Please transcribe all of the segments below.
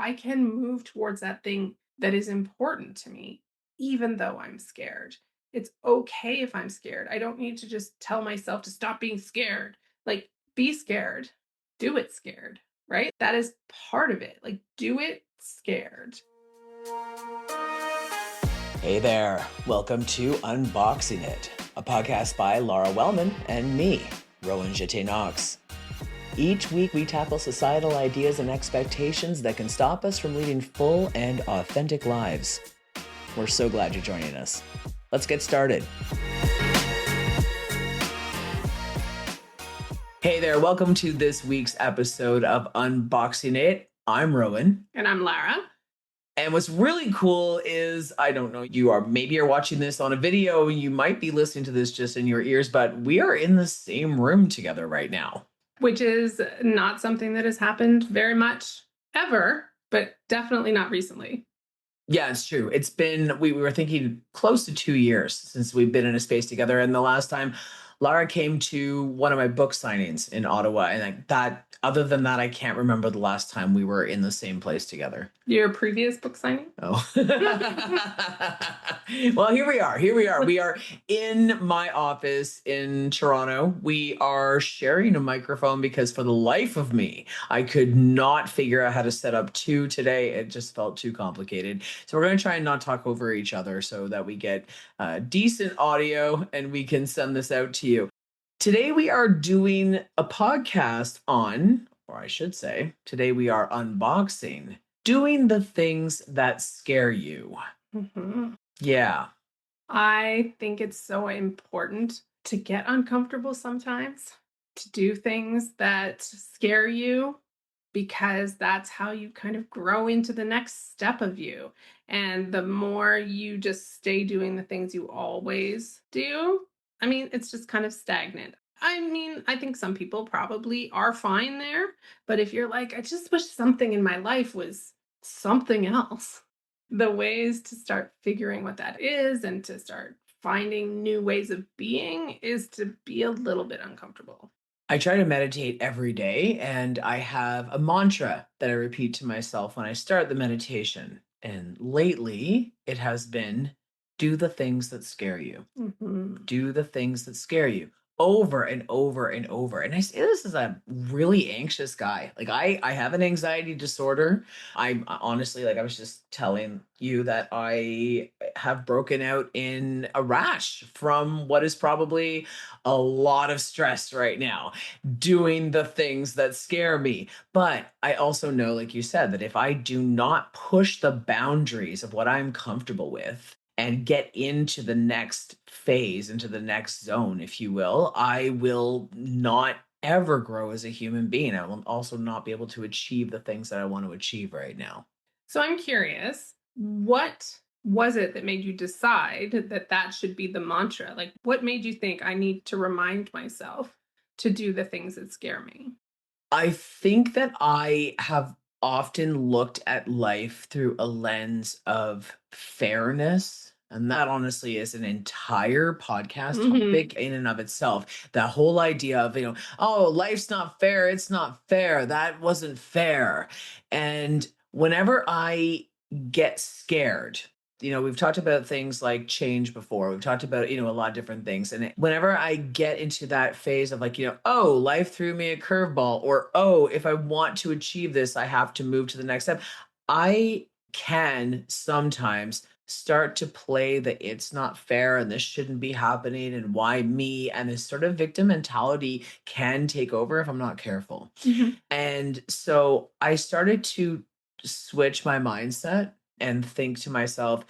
I can move towards that thing that is important to me, even though I'm scared. It's okay if I'm scared. I don't need to just tell myself to stop being scared. Like, be scared, do it scared, right? That is part of it. Like, do it scared. Hey there, welcome to Unboxing It, a podcast by Lara Wellman and me, Rowan Jeté-Knox. Each week we tackle societal ideas and expectations that can stop us from leading full and authentic lives. We're so glad you're joining us. Let's get started. Hey there, welcome to this week's episode of Unboxing It. I'm Rowan. And I'm Lara. And what's really cool is, I don't know, you're watching this on a video, you might be listening to this just in your ears, but we are in the same room together right now. Which is not something that has happened very much ever, but definitely not recently. Yeah, it's true. It's been, we were thinking close to 2 years since we've been in a space together. And the last time Lara came to one of my book signings in Ottawa. And like that, other than that, I can't remember the last time we were in the same place together. Your previous book signing? Oh. Well, here we are. We are in my office in Toronto. We are sharing a microphone because for the life of me, I could not figure out how to set up two today. It just felt too complicated. So we're going to try and not talk over each other so that we get decent audio and we can send this out to you. Today we are doing a podcast on, or I should say, today we are unboxing doing the things that scare you. Mm-hmm. Yeah. I think it's so important to get uncomfortable sometimes, to do things that scare you, because that's how you kind of grow into the next step of you. And the more you just stay doing the things you always do, it's just kind of stagnant. I think some people probably are fine there, but if you're like, I just wish something in my life was something else, the ways to start figuring what that is and to start finding new ways of being is to be a little bit uncomfortable. I try to meditate every day, and I have a mantra that I repeat to myself when I start the meditation. And lately, it has been do the things that scare you. Mhm. Do the things that scare you over and over and over. And I say this as a really anxious guy. Like I have an anxiety disorder. I honestly, like I was just telling you that I have broken out in a rash from what is probably a lot of stress right now, doing the things that scare me. But I also know, like you said, that if I do not push the boundaries of what I'm comfortable with, and get into the next phase, into the next zone, if you will, I will not ever grow as a human being. I will also not be able to achieve the things that I want to achieve right now. So I'm curious, what was it that made you decide that that should be the mantra? Like, what made you think I need to remind myself to do the things that scare me? I think that I have often looked at life through a lens of fairness. And that honestly is an entire podcast Mhm. topic in and of itself. The whole idea of, oh, life's not fair. It's not fair. That wasn't fair. And whenever I get scared, we've talked about things like change before. We've talked about, a lot of different things. And whenever I get into that phase of like, oh, life threw me a curveball, or, oh, if I want to achieve this, I have to move to the next step. I can sometimes start to play the it's not fair and this shouldn't be happening and why me, and this sort of victim mentality can take over if I'm not careful. Mhm. And so I started to switch my mindset and think to myself,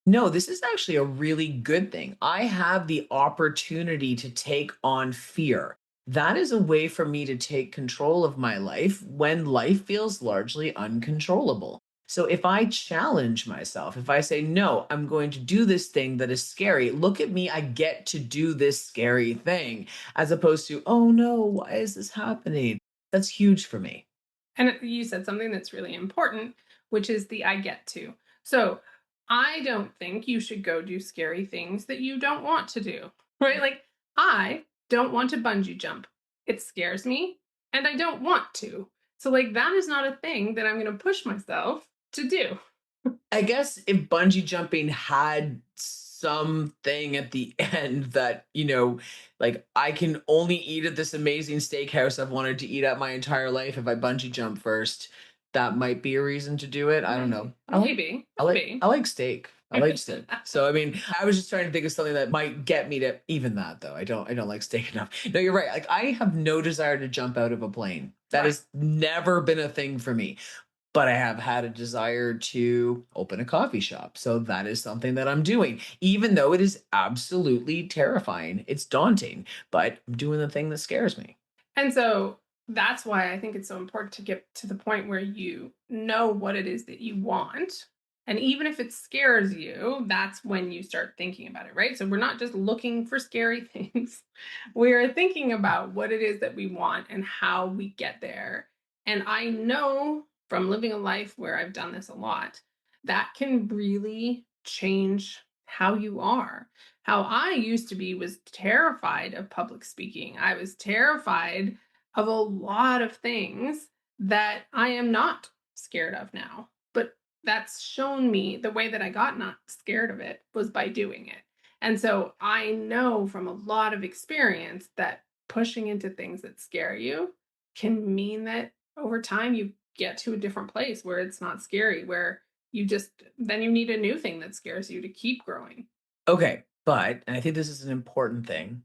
no, this is actually a really good thing. I have the opportunity to take on fear. That is a way for me to take control of my life when life feels largely uncontrollable. So if I challenge myself, if I say, no, I'm going to do this thing that is scary, look at me, I get to do this scary thing, as opposed to, oh no, why is this happening? That's huge for me. And you said something that's really important, which is the I get to. So I don't think you should go do scary things that you don't want to do, right? Like, I don't want to bungee jump. It scares me and I don't want to. So, like, that is not a thing that I'm going to push myself to do. I guess if bungee jumping had something at the end that, like I can only eat at this amazing steakhouse I've wanted to eat at my entire life if I bungee jump first, that might be a reason to do it. I don't know. Maybe, I maybe. like steak. I like steak. So I mean, I was just trying to think of something that might get me to even that though. I don't like steak enough. No, you're right. Like I have no desire to jump out of a plane. That Right. has never been a thing for me, but I have had a desire to open a coffee shop. So that is something that I'm doing, even though it is absolutely terrifying. It's daunting, but I'm doing the thing that scares me. And so that's why I think it's so important to get to the point where you know what it is that you want. And even if it scares you, that's when you start thinking about it, right? So we're not just looking for scary things. We're thinking about what it is that we want and how we get there. And I know from living a life where I've done this a lot, that can really change how you are. How I used to be was terrified of public speaking. I was terrified of a lot of things that I am not scared of now. But that's shown me the way that I got not scared of it was by doing it. And so I know from a lot of experience that pushing into things that scare you can mean that over time you get to a different place where it's not scary, where you just then you need a new thing that scares you to keep growing. Okay. But, and I think this is an important thing.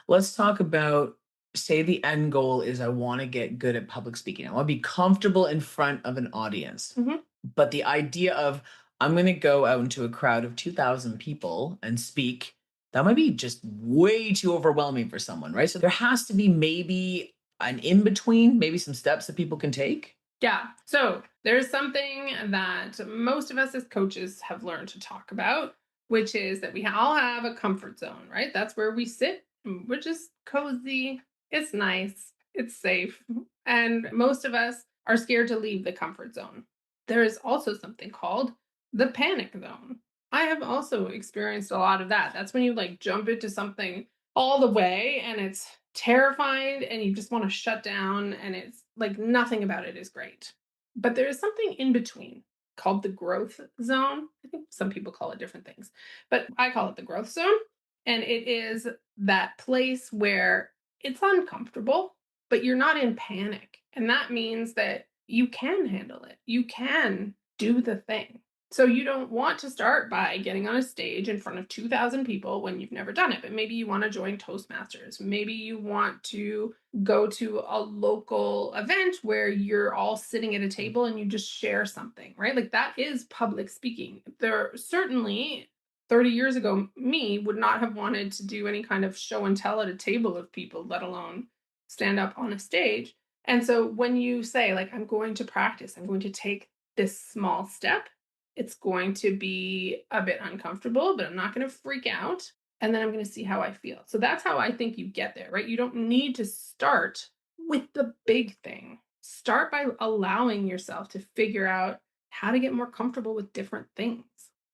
Let's talk about, say the end goal is I want to get good at public speaking. I want to be comfortable in front of an audience. Mhm. But the idea of I'm going to go out into a crowd of 2,000 people and speak, that might be just way too overwhelming for someone, right? So there has to be maybe an in between, maybe some steps that people can take. Yeah. So there's something that most of us as coaches have learned to talk about, which is that we all have a comfort zone, right? That's where we sit. We're just cozy. It's nice. It's safe. And most of us are scared to leave the comfort zone. There is also something called the panic zone. I have also experienced a lot of that. That's when you like jump into something all the way and it's terrified and you just want to shut down and it's like nothing about it is great. But there is something in between called the growth zone. I think some people call it different things, but I call it the growth zone. And it is that place where it's uncomfortable, but you're not in panic. And that means that you can handle it. You can do the thing. So you don't want to start by getting on a stage in front of 2,000 people when you've never done it, but maybe you want to join Toastmasters. Maybe you want to go to a local event where you're all sitting at a table and you just share something, right? Like that is public speaking. There certainly 30 years ago me would not have wanted to do any kind of show and tell at a table of people, let alone stand up on a stage. And so when you say like I'm going to practice, I'm going to take this small step, it's going to be a bit uncomfortable, but I'm not going to freak out. And then I'm going to see how I feel. So that's how I think you get there, right? You don't need to start with the big thing. Start by allowing yourself to figure out how to get more comfortable with different things.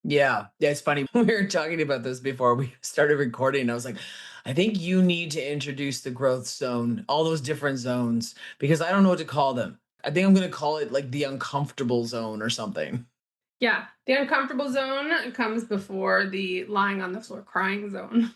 Yeah, it's funny. We were talking about this before we started recording. I was like, I think you need to introduce the growth zone, all those different zones, because I don't know what to call them. I think I'm going to call it like the uncomfortable zone or something. Yeah, the uncomfortable zone comes before the lying on the floor crying zone.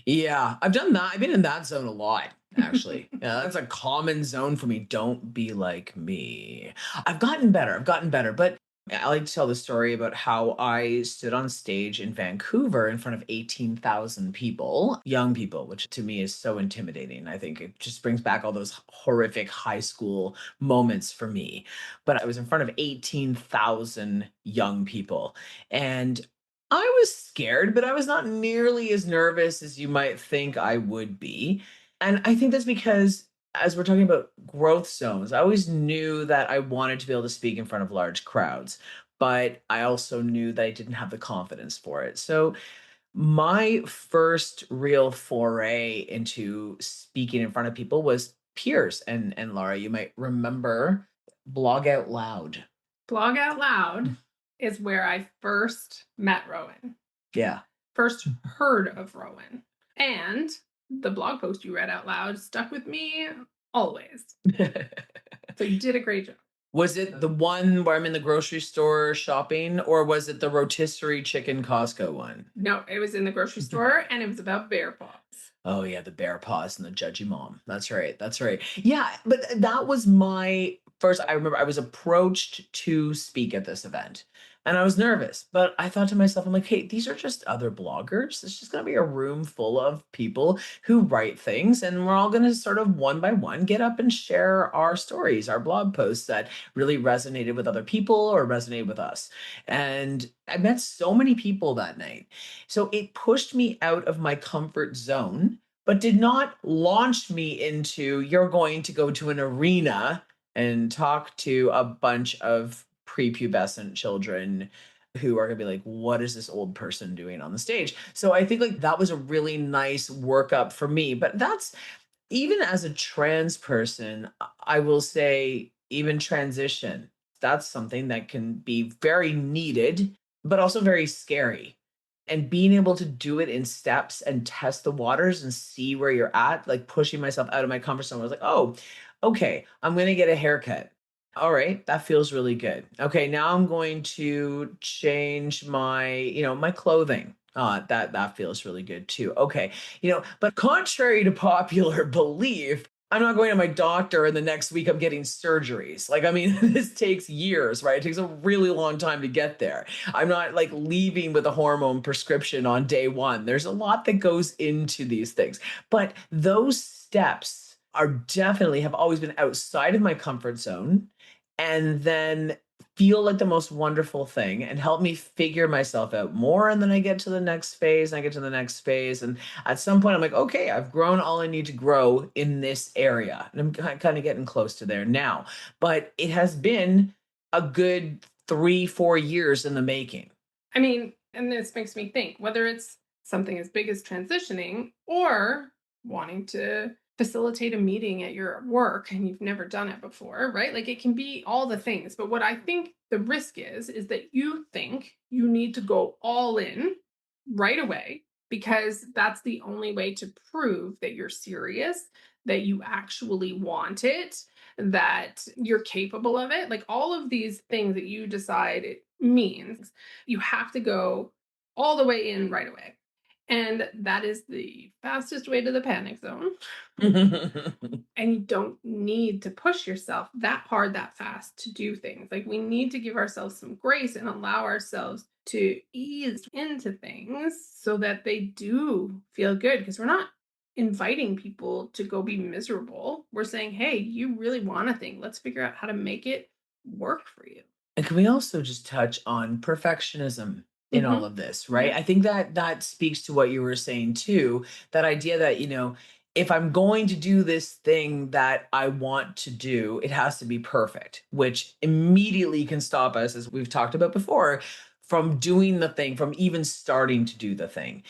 Yeah, I've done that. I've been in that zone a lot, actually. Yeah, that's a common zone for me. Don't be like me. I've gotten better. I've gotten better. But I like to tell the story about how I stood on stage in Vancouver in front of 18,000 people, young people, which to me is so intimidating. I think it just brings back all those horrific high school moments for me. But I was in front of 18,000 young people. And I was scared, but I was not nearly as nervous as you might think I would be. And I think that's because, as we're talking about growth zones, I always knew that I wanted to be able to speak in front of large crowds, but I also knew that I didn't have the confidence for it. So, my first real foray into speaking in front of people was peers. And Laura, you might remember Blog Out Loud. Blog Out Loud is where I first met Rowan, Yeah. first heard of Rowan. And the blog post you read out loud stuck with me always. So you did a great job. Was it the one where I'm in the grocery store shopping, or was it the rotisserie chicken Costco one? No, it was in the grocery store and it was about bear paws. Oh yeah, the bear paws and the judgy mom. That's right. That's right. Yeah, but that was my first. I remember I was approached to speak at this event. And I was nervous, but I thought to myself, I'm like, hey, these are just other bloggers. It's just going to be a room full of people who write things, and we're all going to sort of one by one get up and share our stories, our blog posts that really resonated with other people or resonated with us. And I met so many people that night. So it pushed me out of my comfort zone, but did not launch me into you're going to go to an arena and talk to a bunch of prepubescent children who are going to be like, what is this old person doing on the stage? So I think like that was a really nice workup for me. But that's even as a trans person, I will say, even transition, that's something that can be very needed, but also very scary. And being able to do it in steps and test the waters and see where you're at, like pushing myself out of my comfort zone, I was like, oh, okay, I'm going to get a haircut. All right, that feels really good. Okay, now I'm going to change my, my clothing. That feels really good too. Okay, but contrary to popular belief, I'm not going to my doctor and the next week I'm getting surgeries. Like, I mean, this takes years, right? It takes a really long time to get there. I'm not like leaving with a hormone prescription on day one. There's a lot that goes into these things. But those steps are definitely have always been outside of my comfort zone and then feel like the most wonderful thing and help me figure myself out more. And then I get to the next phase and I get to the next phase. And at some point, I'm like, okay, I've grown all I need to grow in this area. And I'm kind of getting close to there now. But it has been a good 3, 4 years in the making. I mean, and this makes me think whether it's something as big as transitioning or wanting to facilitate a meeting at your work and you've never done it before, right? Like it can be all the things. But what I think the risk is that you think you need to go all in right away because that's the only way to prove that you're serious, that you actually want it, that you're capable of it. Like all of these things that you decide it means you have to go all the way in right away. And that is the fastest way to the panic zone. And you don't need to push yourself that hard, that fast to do things. Like we need to give ourselves some grace and allow ourselves to ease into things so that they do feel good because we're not inviting people to go be miserable. We're saying, hey, you really want a thing. Let's figure out how to make it work for you. And can we also just touch on perfectionism in all Hmm. of this, right? Yeah. I think that that speaks to what you were saying too, that idea that, if I'm going to do this thing that I want to do, it has to be perfect, which immediately can stop us, as we've talked about before, from doing the thing, from even starting to do the thing.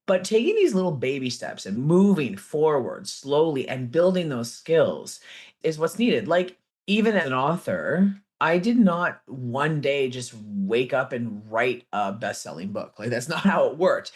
But taking these little baby steps and moving forward slowly and building those skills is what's needed. Like, even as an author, I did not one day just wake up and write a best selling book. Like, that's not how it worked.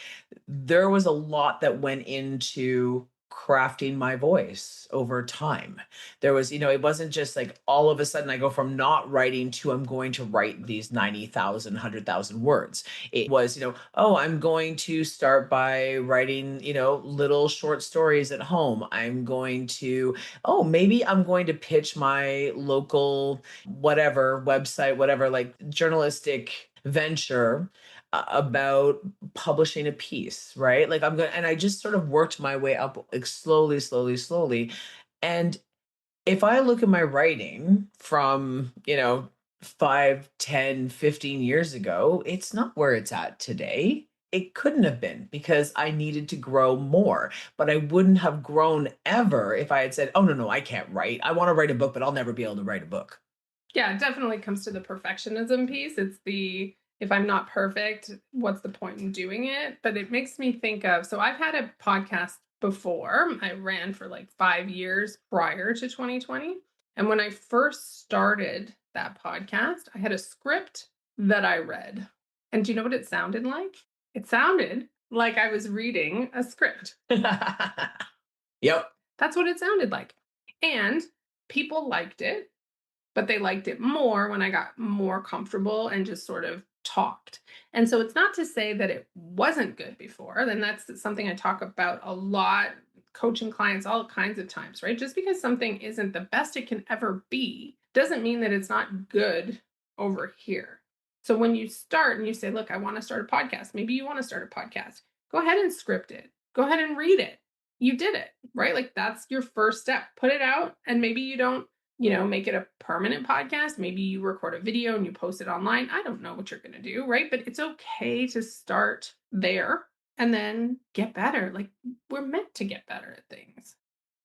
There was a lot that went into crafting my voice over time. There was, it wasn't just like all of a sudden I go from not writing to I'm going to write these 90,000, 100,000 words. It was, oh, I'm going to start by writing, little short stories at home. I'm going to, oh, maybe I'm going to pitch my local whatever website, whatever, like journalistic venture about publishing a piece, right? Like I'm going to, and I just sort of worked my way up like slowly, slowly, slowly. And if I look at my writing from, 5, 10, 15 years ago, it's not where it's at today. It couldn't have been because I needed to grow more, but I wouldn't have grown ever if I had said, oh, no, no, I can't write. I want to write a book, but I'll never be able to write a book. Yeah, it definitely comes to the perfectionism piece. It's the if I'm not perfect, what's the point in doing it? But it makes me think of so I've had a podcast before. I ran for like 5 years prior to 2020. And when I first started that podcast, I had a script that I read. And do you know what it sounded like? It sounded like I was reading a script. Yep. That's what it sounded like. And People liked it, but they liked it more when I got more comfortable and just sort of talked. And so it's not to say that it wasn't good before. Then that's something I talk about a lot, coaching clients all kinds of times, right? Just because something isn't the best it can ever be doesn't mean that it's not good over here. So when you start and you say, look, I want to start a podcast, maybe you want to start a podcast, go ahead and script it, go ahead and read it. You did it, right? Like that's your first step. Put it out, and maybe you don't make it a permanent podcast. Maybe you record a video and you post it online. I don't know what you're going to do, right? But it's okay to start there and then get better. Like we're meant to get better at things.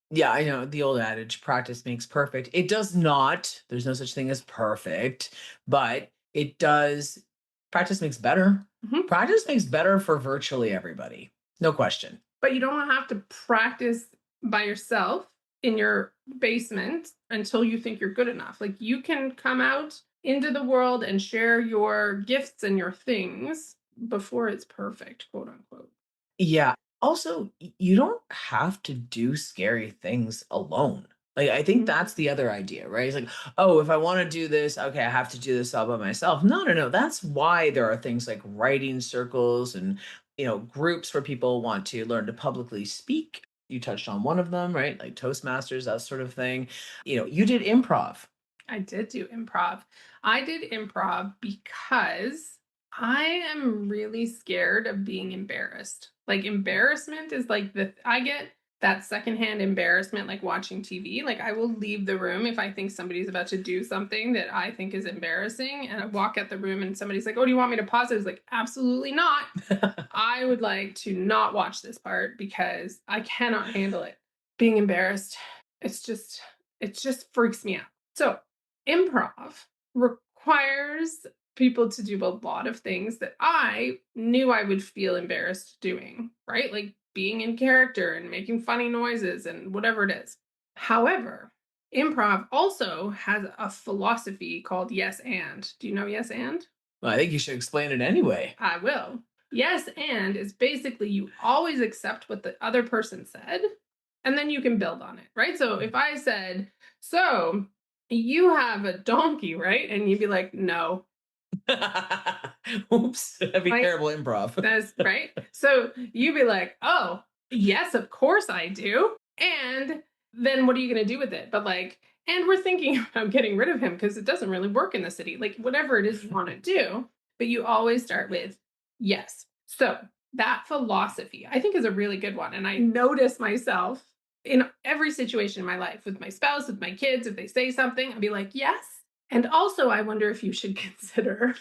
Yeah, I know the old adage, practice makes perfect. It does not. There's no such thing as perfect, but it does. Practice makes better. Mhm. Practice makes better for virtually everybody. No question. But you don't have to practice by yourself in your basement until you think you're good enough. Like you can come out into the world and share your gifts and your things before it's perfect, quote unquote. Yeah. Also, you don't have to do scary things alone. Like, I think Mhm. that's the other idea, right? It's like, oh, if I want to do this, okay, I have to do this all by myself. No, no, no. That's why there are things like writing circles and, groups where people want to learn to publicly speak. You touched on one of them, right? Like Toastmasters, that sort of thing. You did improv. I did do improv. I did improv because I am really scared of being embarrassed. Like embarrassment is like I get that secondhand embarrassment like watching TV. Like I will leave the room if I think somebody's about to do something that I think is embarrassing, and I walk out the room and somebody's like, "Oh, do you want me to pause it?" I was like, "Absolutely not. I would like to not watch this part because I cannot handle it. Being embarrassed, it's just it just freaks me out." So, improv requires people to do a lot of things that I knew I would feel embarrassed doing, right? Like being in character and making funny noises and whatever it is. However, improv also has a philosophy called yes and. Do you know yes and? Well, I think you should explain it anyway. I will. Yes and is basically you always accept what the other person said and then you can build on it, right? So if I said, "So, you have a donkey, right?" And you'd be like, "No." Oops, that'd be Right? terrible improv. That's right. So you'd be like, "Oh, yes, of course I do." And then what are you going to do with it? But like, and we're thinking about getting rid of him because it doesn't really work in the city. Like, whatever it is you want to do, but you always start with yes. So that philosophy, I think, is a really good one. And I notice myself in every situation in my life with my spouse, with my kids, if they say something, I'll be like, yes. And also, I wonder if you should consider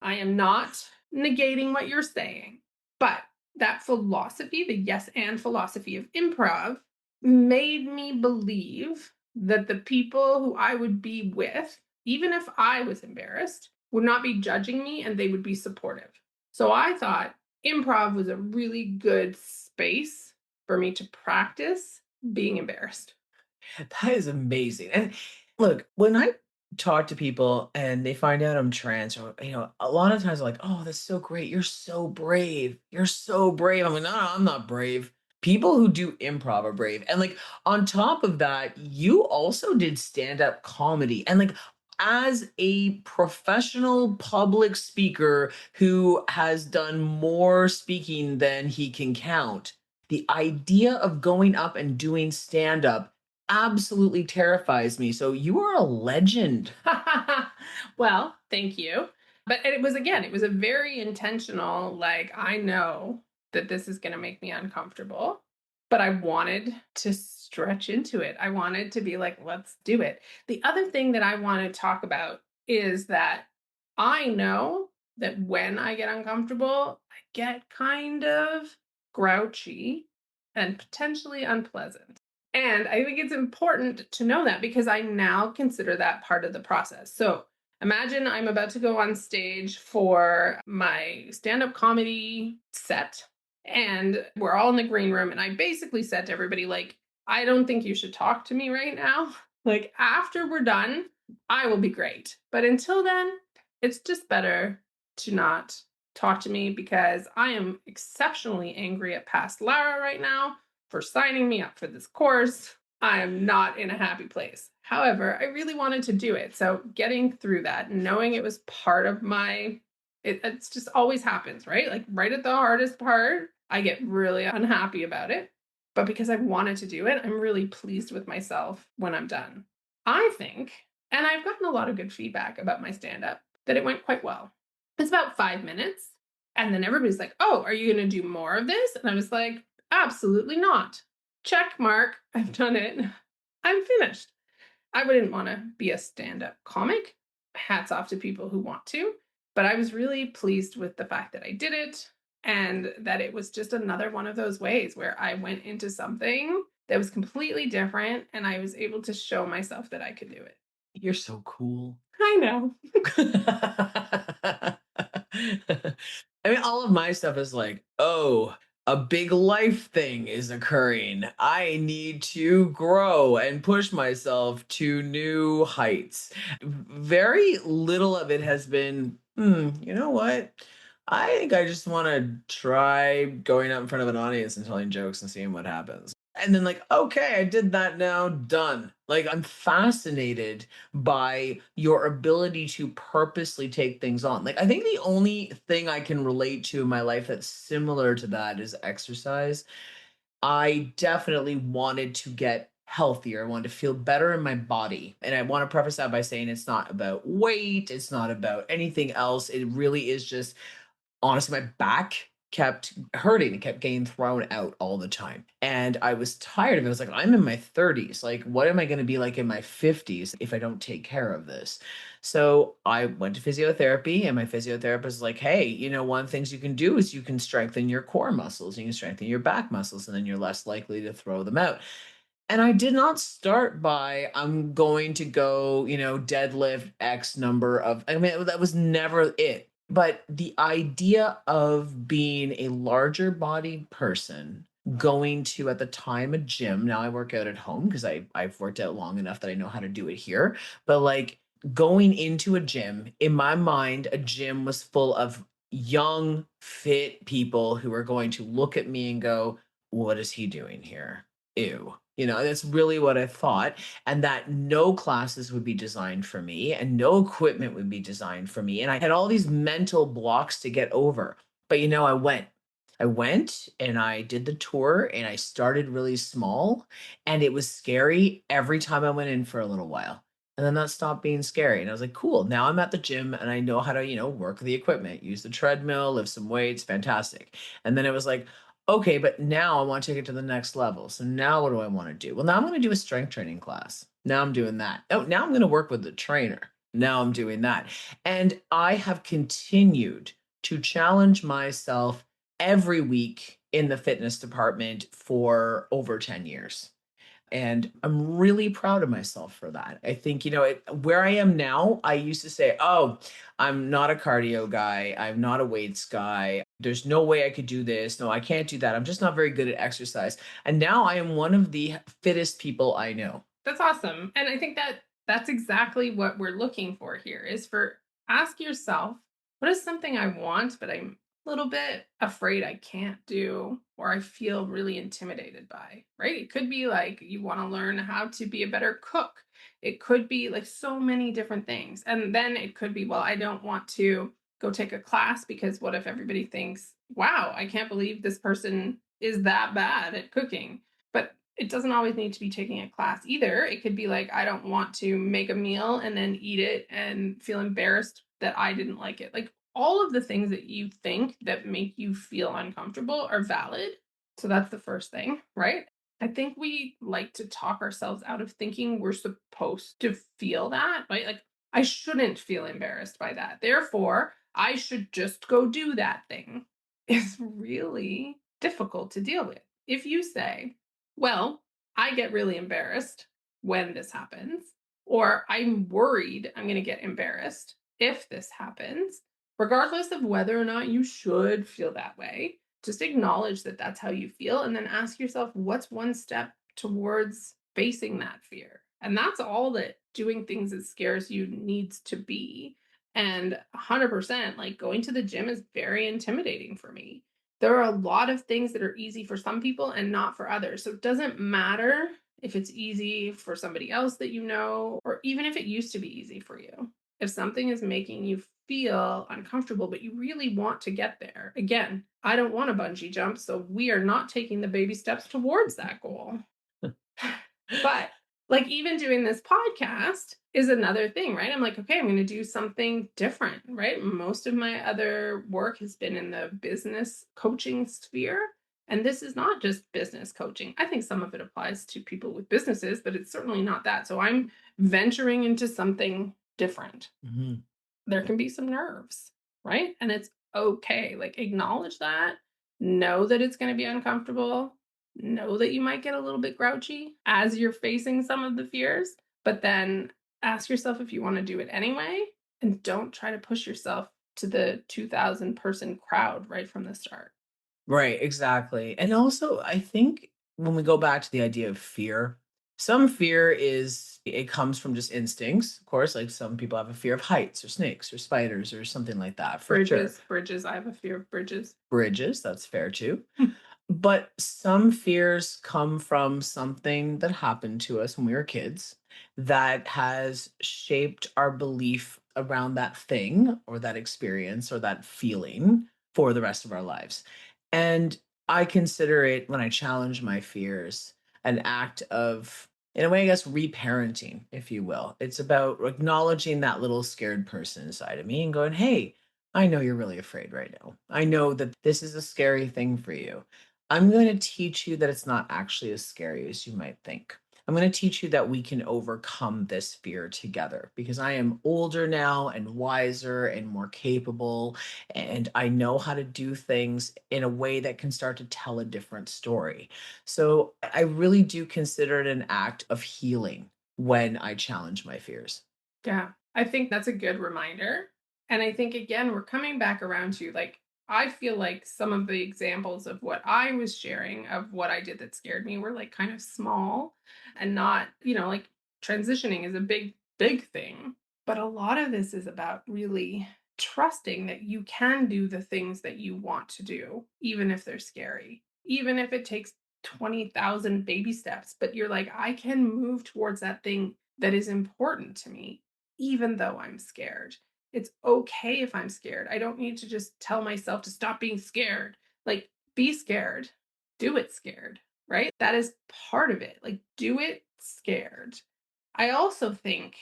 I am not negating what you're saying, but that philosophy, the yes and philosophy of improv, made me believe that the people who I would be with, even if I was embarrassed, would not be judging me and they would be supportive. So I thought improv was a really good space for me to practice being embarrassed. That is amazing. And look, when I talk to people and they find out I'm trans, or a lot of times they're like, "Oh, that's so great. You're so brave. You're so brave." I'm like, "No, no, I'm not brave." People who do improv are brave. And like on top of that, you also did stand-up comedy. And like as a professional public speaker who has done more speaking than he can count, the idea of going up and doing stand-up absolutely terrifies me. So you are a legend. Well, thank you. But it was, again, it was a very intentional, like, I know that this is going to make me uncomfortable, but I wanted to stretch into it. I wanted to be like, let's do it. The other thing that I want to talk about is that I know that when I get uncomfortable, I get kind of grouchy and potentially unpleasant. And I think it's important to know that because I now consider that part of the process. So imagine I'm about to go on stage for my stand up comedy set, and we're all in the green room. And I basically said to everybody, like, I don't think you should talk to me right now. Like, after we're done, I will be great. But until then, it's just better to not talk to me because I am exceptionally angry at past Lara right now for signing me up for this course. I am not in a happy place. However, I really wanted to do it. So getting through that, knowing it was part of my it's just always happens, right? Like right at the hardest part, I get really unhappy about it. But because I've wanted to do it, I'm really pleased with myself when I'm done. I think, and I've gotten a lot of good feedback about my stand up, that it went quite well. It's about 5 minutes. And then everybody's like, oh, are you going to do more of this? And I was like, absolutely not. Check mark. I've done it. I'm finished. I wouldn't want to be a stand up comic. Hats off to people who want to. But I was really pleased with the fact that I did it and that it was just another one of those ways where I went into something that was completely different and I was able to show myself that I could do it. You're so cool. I know. I mean, all of my stuff is like, oh, a big life thing is occurring. I need to grow and push myself to new heights. Very little of it has been, you know what? I think I just want to try going out in front of an audience and telling jokes and seeing what happens. And then, like, okay, I did that now, done. Like, I'm fascinated by your ability to purposely take things on. Like, I think the only thing I can relate to in my life that's similar to that is exercise. I definitely wanted to get healthier. I wanted to feel better in my body. And I want to preface that by saying it's not about weight, it's not about anything else. It really is just honestly, my back kept hurting and kept getting thrown out all the time. And I was tired of it. I was like, I'm in my 30s. Like, what am I going to be like in my 50s if I don't take care of this? So I went to physiotherapy, and my physiotherapist was like, hey, one of the things you can do is you can strengthen your core muscles, you can strengthen your back muscles, and then you're less likely to throw them out. And I did not start by I'm going to go, deadlift X number of, I mean, that was never it. But the idea of being a larger body person, going to at the time a gym. Now I work out at home because I've worked out long enough that I know how to do it here. But like going into a gym, in my mind, a gym was full of young, fit people who are going to look at me and go, what is he doing here? Ew. That's really what I thought. And that no classes would be designed for me and no equipment would be designed for me. And I had all these mental blocks to get over. But I went. I went and I did the tour and I started really small. And it was scary every time I went in for a little while. And then that stopped being scary. And I was like, cool, now I'm at the gym and I know how to, work the equipment, use the treadmill, lift some weights, fantastic. And then it was like, okay, but now I want to take it to the next level. So now what do I want to do? Well, now I'm going to do a strength training class. Now I'm doing that. Oh, now I'm going to work with the trainer. Now I'm doing that. And I have continued to challenge myself every week in the fitness department for over 10 years. And I'm really proud of myself for that. I think, where I am now, I used to say, oh, I'm not a cardio guy. I'm not a weights guy. There's no way I could do this. No, I can't do that. I'm just not very good at exercise. And now I am one of the fittest people I know. That's awesome. And I think that that's exactly what we're looking for here is for ask yourself, what is something I want, but I'm a little bit afraid I can't do, or I feel really intimidated by, right? It could be like you want to learn how to be a better cook. It could be like so many different things. And then it could be, well, I don't want to go take a class because what if everybody thinks, wow, I can't believe this person is that bad at cooking? But it doesn't always need to be taking a class either. It could be like, I don't want to make a meal and then eat it and feel embarrassed that I didn't like it. Like all of the things that you think that make you feel uncomfortable are valid. So that's the first thing, right? I think we like to talk ourselves out of thinking we're supposed to feel that, right? Like, I shouldn't feel embarrassed by that. Therefore, I should just go do that thing. It's really difficult to deal with. If you say, well, I get really embarrassed when this happens, or I'm worried I'm going to get embarrassed if this happens, regardless of whether or not you should feel that way. Just acknowledge that that's how you feel and then ask yourself, what's one step towards facing that fear? And that's all that doing things that scares you needs to be. And 100%, like going to the gym is very intimidating for me. There are a lot of things that are easy for some people and not for others. So it doesn't matter if it's easy for somebody else that you know, or even if it used to be easy for you. If something is making you feel uncomfortable, but you really want to get there, again, I don't want a bungee jump, so we are not taking the baby steps towards that goal. But like even doing this podcast is another thing, right? I'm like, okay, I'm going to do something different, right? Most of my other work has been in the business coaching sphere. And this is not just business coaching. I think some of it applies to people with businesses, but it's certainly not that. So I'm venturing into something different. Mhm. There can be some nerves, right? And it's okay. Like, acknowledge that, know that it's going to be uncomfortable, know that you might get a little bit grouchy as you're facing some of the fears, but then ask yourself if you want to do it anyway. And don't try to push yourself to the 2,000 person crowd right from the start. Right, exactly. And also, I think when we go back to the idea of fear, some fear is it comes from just instincts. Of course, like some people have a fear of heights or snakes or spiders or something like that, for sure. Bridges. I have a fear of bridges. Bridges, that's fair too. But some fears come from something that happened to us when we were kids that has shaped our belief around that thing or that experience or that feeling for the rest of our lives. And I consider it, when I challenge my fears, an act of, in a way, I guess, reparenting, if you will. It's about acknowledging that little scared person inside of me and going, hey, I know you're really afraid right now. I know that this is a scary thing for you. I'm going to teach you that it's not actually as scary as you might think. I'm going to teach you that we can overcome this fear together because I am older now and wiser and more capable. And I know how to do things in a way that can start to tell a different story. So I really do consider it an act of healing when I challenge my fears. Yeah, I think that's a good reminder. And I think, again, we're coming back around to like, I feel like some of the examples of what I was sharing of what I did that scared me were like kind of small and not, like transitioning is a big, big thing. But a lot of this is about really trusting that you can do the things that you want to do, even if they're scary, even if it takes 20,000 baby steps. But you're like, I can move towards that thing that is important to me even though I'm scared. It's okay if I'm scared. I don't need to just tell myself to stop being scared. Like, be scared, do it scared, right? That is part of it. Like, do it scared. I also think,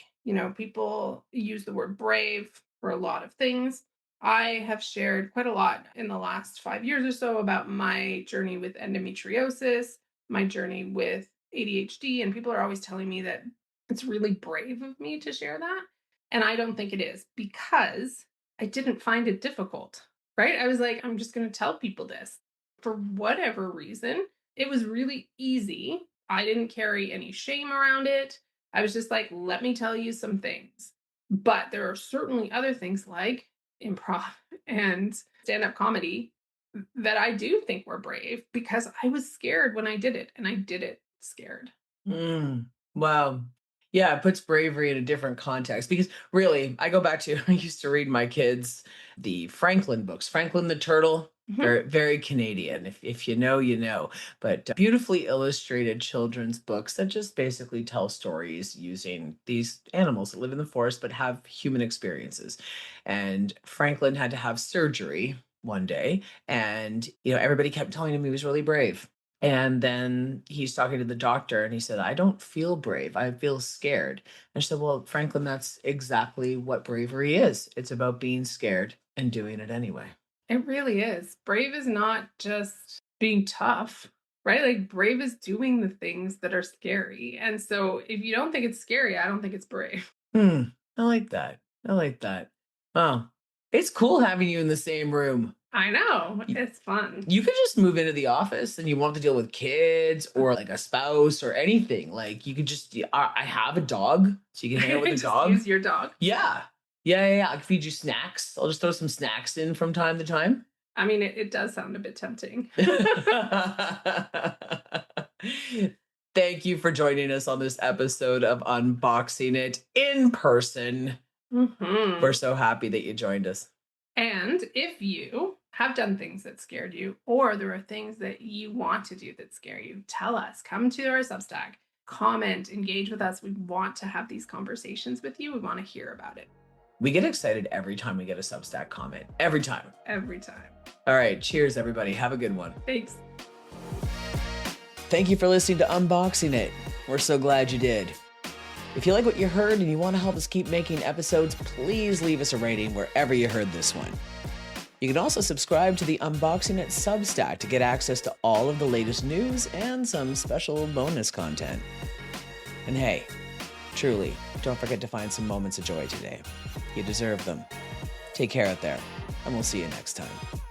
people use the word brave for a lot of things. I have shared quite a lot in the last 5 years or so about my journey with endometriosis, my journey with ADHD, and people are always telling me that it's really brave of me to share that. And I don't think it is because I didn't find it difficult, right? I was like, I'm just going to tell people this. For whatever reason, it was really easy. I didn't carry any shame around it. I was just like, let me tell you some things. But there are certainly other things like improv and stand up comedy that I do think were brave because I was scared when I did it and I did it scared. Mm, wow. Yeah, it puts bravery in a different context because really, I go back to I used to read my kids the Franklin books, Franklin the Turtle, Mhm. very very Canadian. If you know, you know. But beautifully illustrated children's books that just basically tell stories using these animals that live in the forest but have human experiences. And Franklin had to have surgery one day, and everybody kept telling him he was really brave, and then he's talking to the doctor and he said, I don't feel brave. I feel scared. And I said, well, Franklin, that's exactly what bravery is. It's about being scared and doing it anyway. It really is. Brave is not just being tough, right? Like, brave is doing the things that are scary. And so, if you don't think it's scary, I don't think it's brave. Hmm. I like that. I like that. Wow. It's cool having you in the same room. I know. You, It's fun. you could just move into the office and you won't have to deal with kids or like a spouse or anything. Like you could just, I have a dog, so you can hang out with the Just dog. use your dog. Yeah. Yeah. I can feed you snacks. I'll just throw some snacks in from time to time. I mean, it does sound a bit tempting. Thank you for joining us on this episode of Unboxing It in person. We're Hmm. so happy that you joined us. And if you have done things that scared you, or there are things that you want to do that scare you, tell us. Come to our Substack. comment, engage with us. We want to have these conversations with you. We want to hear about it We get excited every time we get a Substack comment. Every time. every time. All right. Cheers, everybody. Have a good one. Thanks. Thank you for listening to Unboxing It. We're so glad you did. If you like what you heard and you want to help us keep making episodes, please leave us a rating wherever you heard this one. You can also subscribe to the Unboxing It Substack to get access to all of the latest news and some special bonus content. And hey, truly, don't forget to find some moments of joy today. You deserve them. Take care out there, and we'll see you next time.